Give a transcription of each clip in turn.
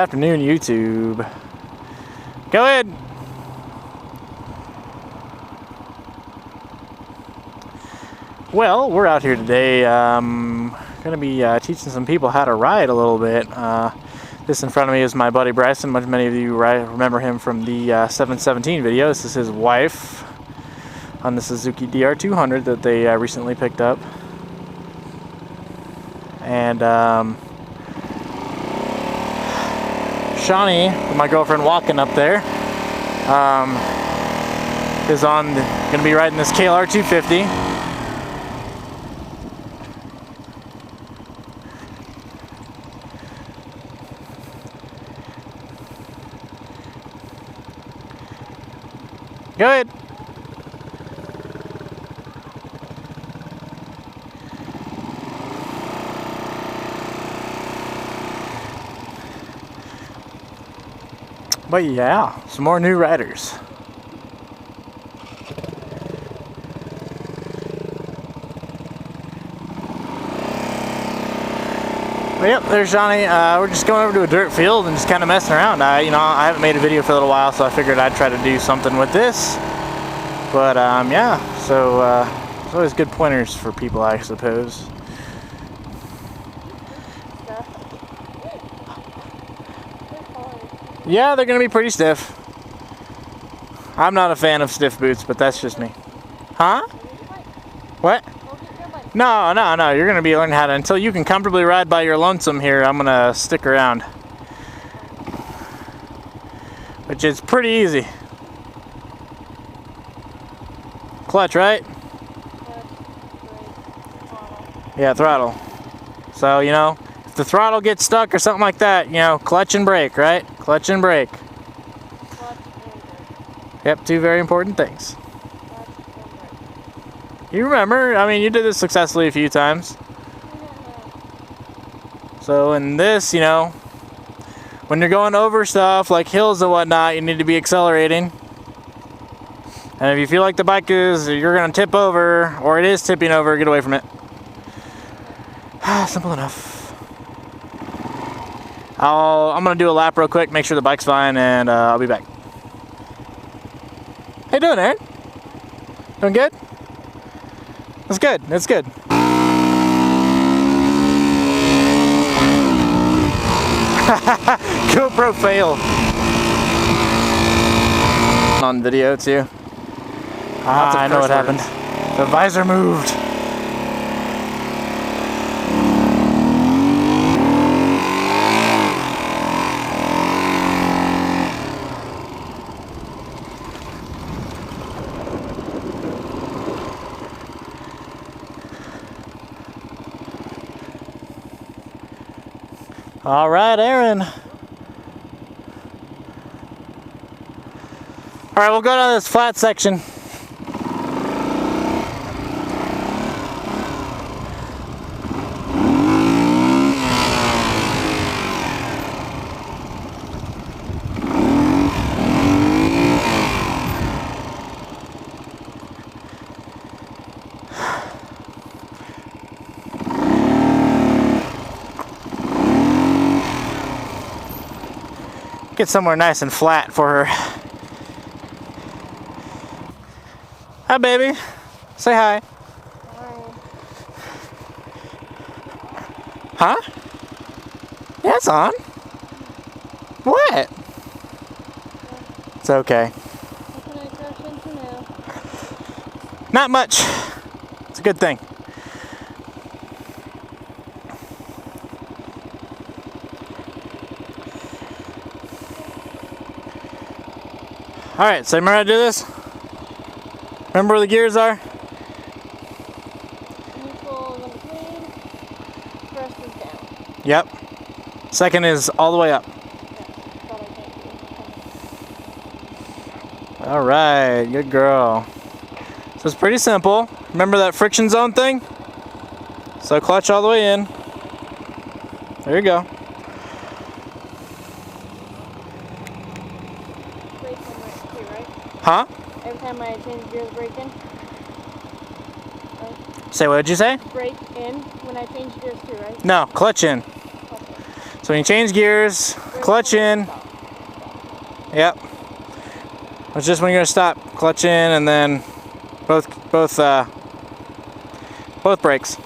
afternoon, YouTube. Go ahead. Well, we're out here today. Going to be teaching some people how to ride a little bit. This in front of me is my buddy Bryson. Many of you remember him from the 717 video. This is his wife on the Suzuki DR200 that they recently picked up. And Shonnie, my girlfriend walking up there, is going to be riding this KLR 250. Go ahead. But yeah, some more new riders. But yep, there's Johnny. We're just going over to a dirt field and just kind of messing around. I haven't made a video for a little while, so I figured I'd try to do something with this. But yeah, so it's always good pointers for people, I suppose. Yeah, they're going to be pretty stiff. I'm not a fan of stiff boots, but that's just me. Huh? What? No, you're going to be learning how to, until you can comfortably ride by your lonesome here, I'm going to stick around. Which is pretty easy. Clutch, right? Yeah, throttle. So, if the throttle gets stuck or something like that, clutch and brake, right? Clutch and brake. Yep, two very important things. You remember, you did this successfully a few times. So in this, when you're going over stuff like hills and whatnot, you need to be accelerating. And if you feel like the bike you're going to tip over, or it is tipping over, get away from it. Simple enough. I'm going to do a lap real quick, make sure the bike's fine, and I'll be back. How you doing, Aaron? Doing good? That's good. That's good. GoPro fail. On video too. I know what happened. The visor moved. All right, Aaron. All right, we'll go down this flat section. Get somewhere nice and flat for her. Hi, baby. Say hi. Hi. Huh? Yeah, it's on. What? It's okay. What can I crash into now? Not much. It's a good thing. Alright, so remember how to do this? Remember where the gears are? Neutral on the plane. First is down. Yep. Second is all the way up. Alright, good girl. So it's pretty simple. Remember that friction zone thing? So clutch all the way in. There you go. Huh? Every time I change gears, brake in. Right? Say, what did you say? Brake in when I change gears too, right? No, clutch in. Okay. So when you change gears, clutch in. Yep. It's just when you're gonna stop, clutch in, and then both brakes.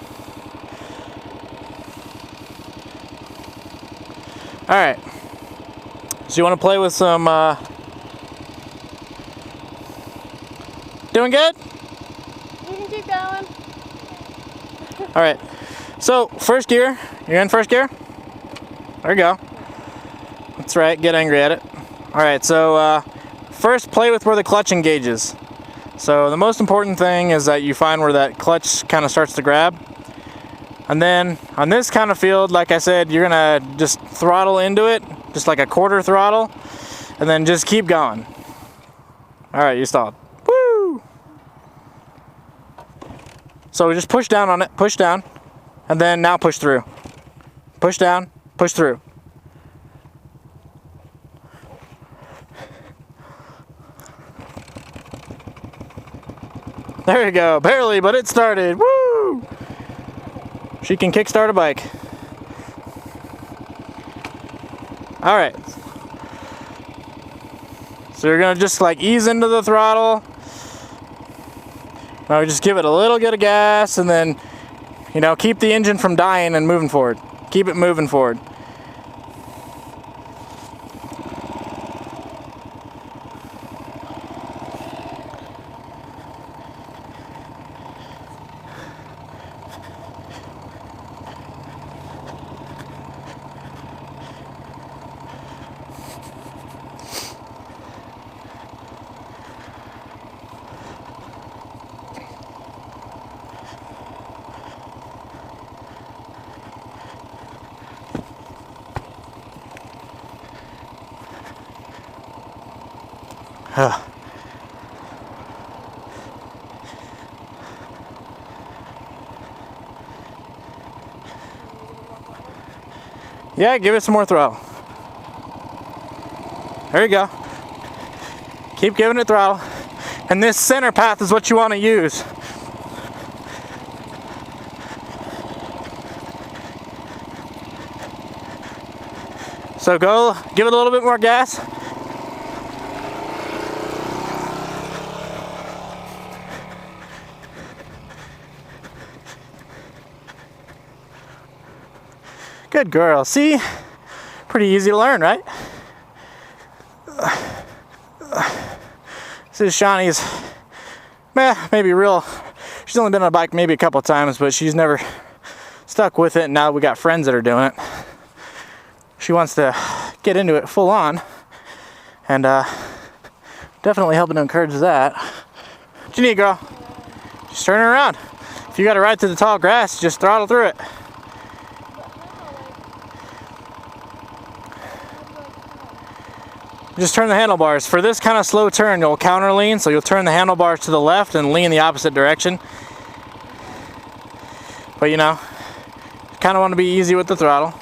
All right. So you want to play with some? Doing good? You can keep going. All right. So first gear. You're in first gear. There you go. That's right. Get angry at it. All right. So first, play with where the clutch engages. So the most important thing is that you find where that clutch kind of starts to grab. And then on this kind of field, like I said, you're gonna just throttle into it, just like a quarter throttle, and then just keep going. All right, you stalled. Woo! So we just push down on it, push down, and then now push through. Push down, push through. There you go, barely, but it started. Woo! She can kickstart a bike. All right. So you're gonna just like ease into the throttle. Now we just give it a little bit of gas, and then, you know, keep the engine from dying and moving forward. Keep it moving forward. Yeah, give it some more throttle. There you go. Keep giving it throttle. And this center path is what you want to use. So go, give it a little bit more gas. Good girl. See? Pretty easy to learn, right? This is Shonnie's, maybe real. She's only been on a bike maybe a couple times, but she's never stuck with it. And now we got friends that are doing it. She wants to get into it full on, and definitely helping to encourage that. What you need, girl? Just turn it around. If you got to ride through the tall grass, just throttle through it. Just turn the handlebars. For this kind of slow turn, you'll counter lean, so you'll turn the handlebars to the left and lean the opposite direction. But you know, you kind of want to be easy with the throttle.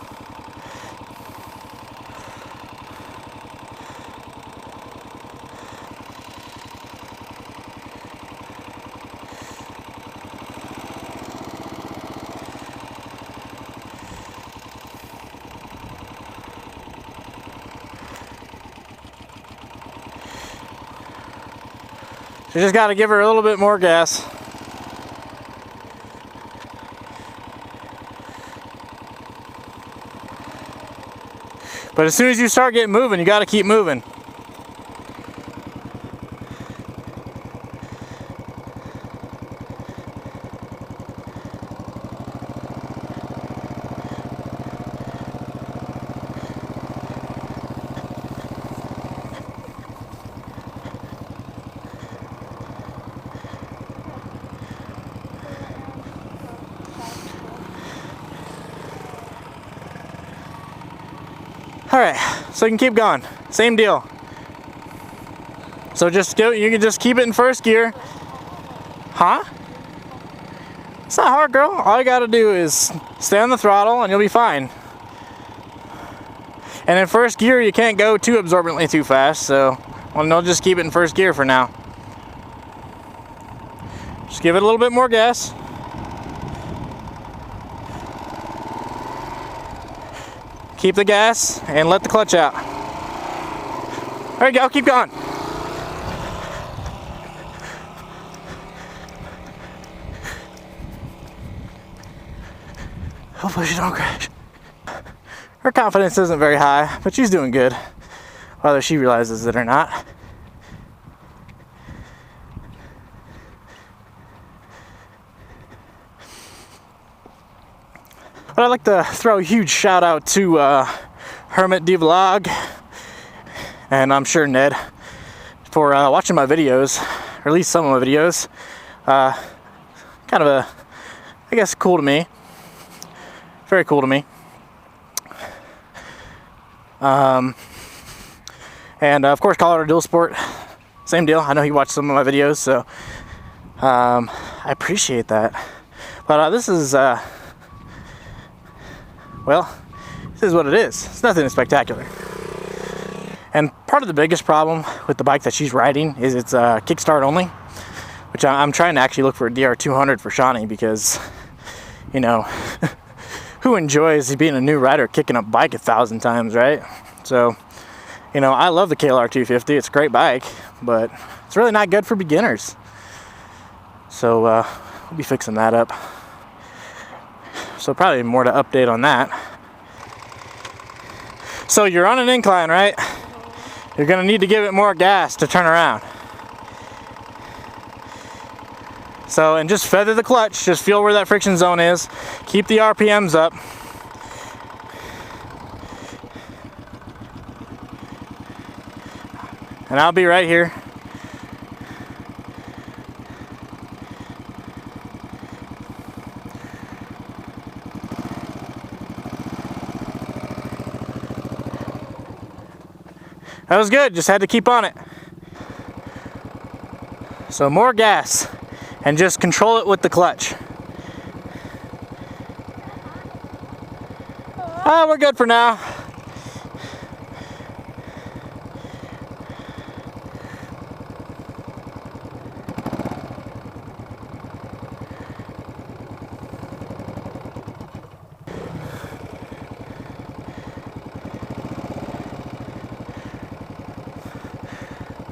You just got to give her a little bit more gas. But as soon as you start getting moving, you got to keep moving. All right, so you can keep going. Same deal. So just go, you can just keep it in first gear. Huh? It's not hard, girl. All you gotta do is stay on the throttle and you'll be fine. And in first gear, you can't go too absorbently too fast, so well, no, just keep it in first gear for now. Just give it a little bit more gas. Keep the gas and let the clutch out. There you go, keep going. Hopefully she don't crash. Her confidence isn't very high, but she's doing good, whether she realizes it or not. But I'd like to throw a huge shout out to Hermit D Vlog, and I'm sure Ned, for watching my videos, or at least some of my videos. Kind of a, I guess, cool to me. Very cool to me. And of course, Colorado Dual Sport, same deal. I know he watched some of my videos, so I appreciate that. But this is, well, this is what it is. It's nothing spectacular. And part of the biggest problem with the bike that she's riding is it's kickstart only, which I'm trying to actually look for a DR200 for Shonnie, because, you know, who enjoys being a new rider kicking a bike 1,000 times, right? So, you know, I love the KLR 250. It's a great bike, but it's really not good for beginners. So we'll be fixing that up. So probably more to update on that. So you're on an incline, right? You're gonna need to give it more gas to turn around. So, and just feather the clutch, just feel where that friction zone is. Keep the RPMs up. And I'll be right here. That was good, just had to keep on it. So more gas, and just control it with the clutch. Oh, we're good for now.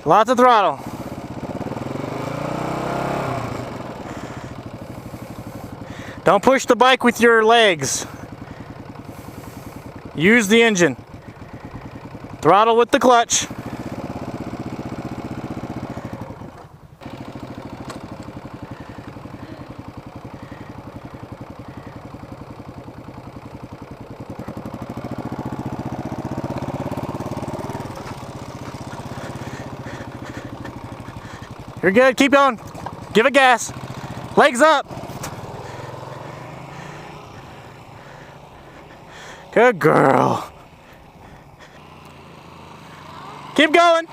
Lots of throttle. Don't push the bike with your legs. Use the engine. Throttle with the clutch. You're good, keep going. Give it gas. Legs up. Good girl. Keep going.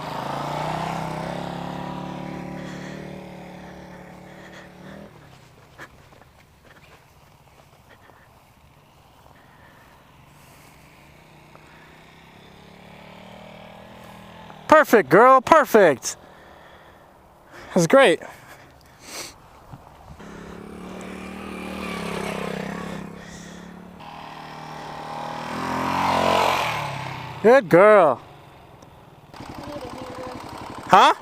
Perfect, girl, perfect. That's great. Good girl. Huh?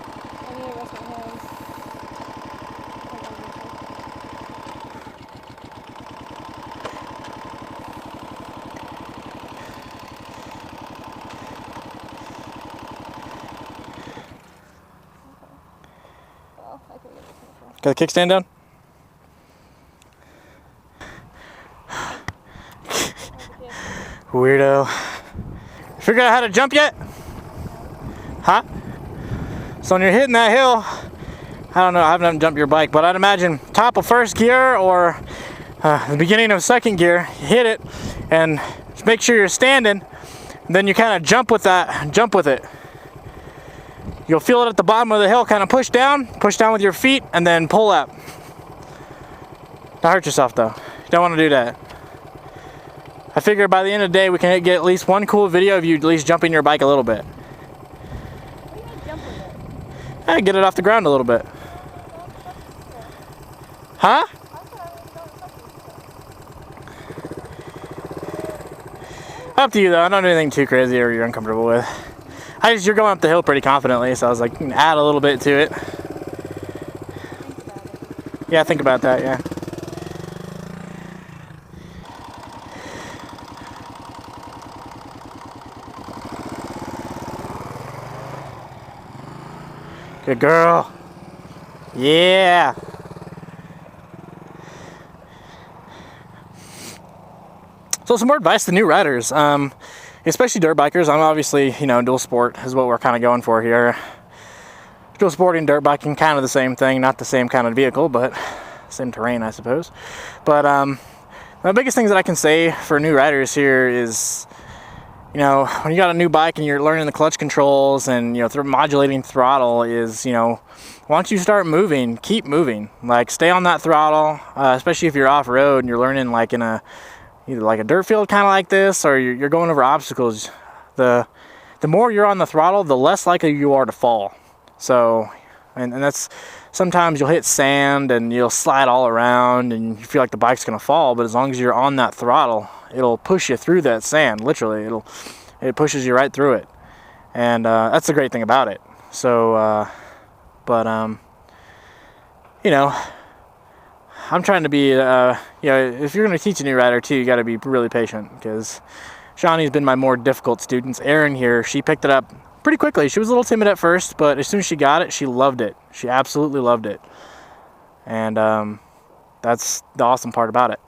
Got the kickstand down? Weirdo. Figure out how to jump yet? Huh? So when you're hitting that hill, I don't know, I haven't jumped your bike, but I'd imagine top of first gear or the beginning of second gear, hit it and just make sure you're standing, and then you kind of jump with it. You'll feel it at the bottom of the hill, kind of push down with your feet, and then pull up. Don't hurt yourself though. You don't want to do that. I figure by the end of the day we can get at least one cool video of you at least jumping your bike a little bit. What do you mean jump with it? Get it off the ground a little bit. Huh? Up to you though. I don't do anything too crazy or you're uncomfortable with. You're going up the hill pretty confidently, so I was like, you can add a little bit to it. Yeah, think about that, yeah. Good girl. Yeah. So some more advice to new riders, especially dirt bikers. I'm obviously, dual sport is what we're kind of going for here. Dual sporting, dirt biking, kind of the same thing, not the same kind of vehicle, but same terrain, I suppose. But the biggest things that I can say for new riders here is, when you got a new bike and you're learning the clutch controls and, modulating throttle is, once you start moving, keep moving. Like, stay on that throttle, especially if you're off-road and you're learning, like, in either like a dirt field kind of like this, or you're going over obstacles. The more you're on the throttle, the less likely you are to fall. So, and that's, sometimes you'll hit sand and you'll slide all around and you feel like the bike's gonna fall, but as long as you're on that throttle, it'll push you through that sand. Literally, it pushes you right through it, and that's the great thing about it. So, I'm trying to be, if you're going to teach a new rider too, you got to be really patient, because Shonnie's been my more difficult student. Erin here, she picked it up pretty quickly. She was a little timid at first, but as soon as she got it, she loved it. She absolutely loved it. And that's the awesome part about it.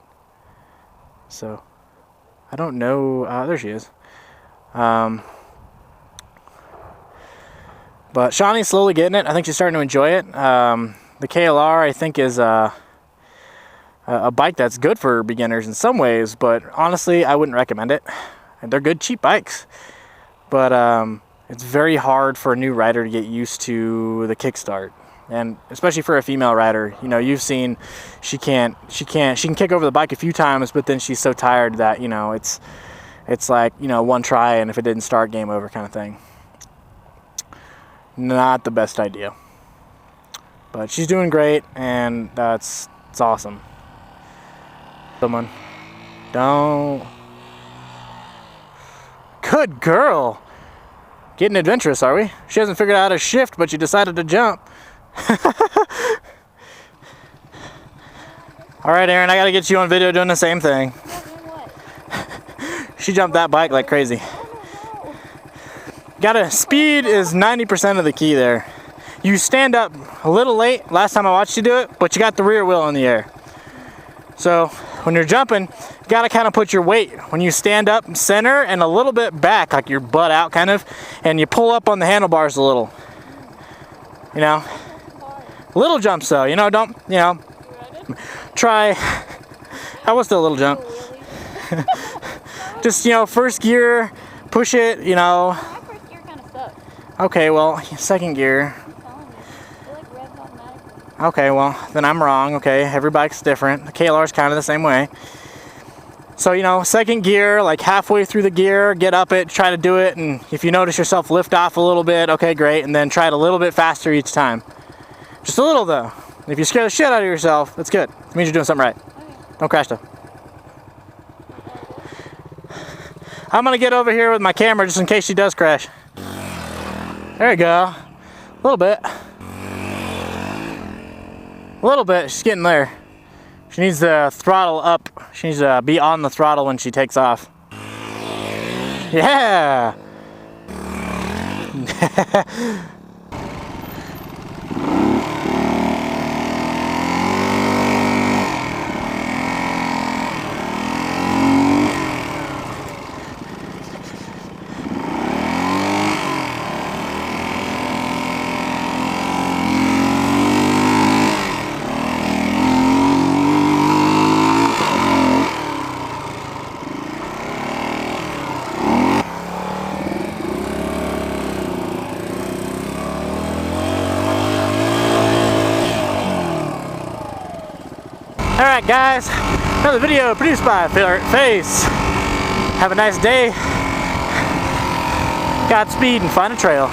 So, I don't know, there she is. But Shonnie's slowly getting it. I think she's starting to enjoy it. The KLR, I think, is a bike that's good for beginners in some ways, but honestly, I wouldn't recommend it. And they're good, cheap bikes, but it's very hard for a new rider to get used to the kickstart, and especially for a female rider. You've seen she can kick over the bike a few times, but then she's so tired that it's like one try, and if it didn't start, game over kind of thing. Not the best idea, but she's doing great, and it's awesome. Someone, don't. Good girl. Getting adventurous, are we? She hasn't figured out how to shift, but she decided to jump. All right, Erin, I gotta get you on video doing the same thing. She jumped that bike like crazy. Speed is 90% of the key there. You stand up a little late last time I watched you do it, but you got the rear wheel in the air. So when you're jumping, you gotta kind of put your weight when you stand up center and a little bit back, like your butt out kind of, and you pull up on the handlebars a little. Little jumps though, don't, try. I was still a little jump. Just, first gear, push it, My first gear kind of sucks. Okay, well, second gear. I'm telling you. I feel like revs automatically. Okay, well, then I'm wrong. Okay, every bike's different. The KLR's kind of the same way. So, second gear, like halfway through the gear, get up it, try to do it, and if you notice yourself lift off a little bit, okay, great, and then try it a little bit faster each time. Just a little, though. If you scare the shit out of yourself, that's good. It means you're doing something right. Okay. Don't crash, though. I'm going to get over here with my camera just in case she does crash. There you go. A little bit. A little bit. She's getting there. She needs the throttle up. She needs to be on the throttle when she takes off. Yeah! Alright guys, another video produced by Face. Have a nice day. Godspeed and find a trail.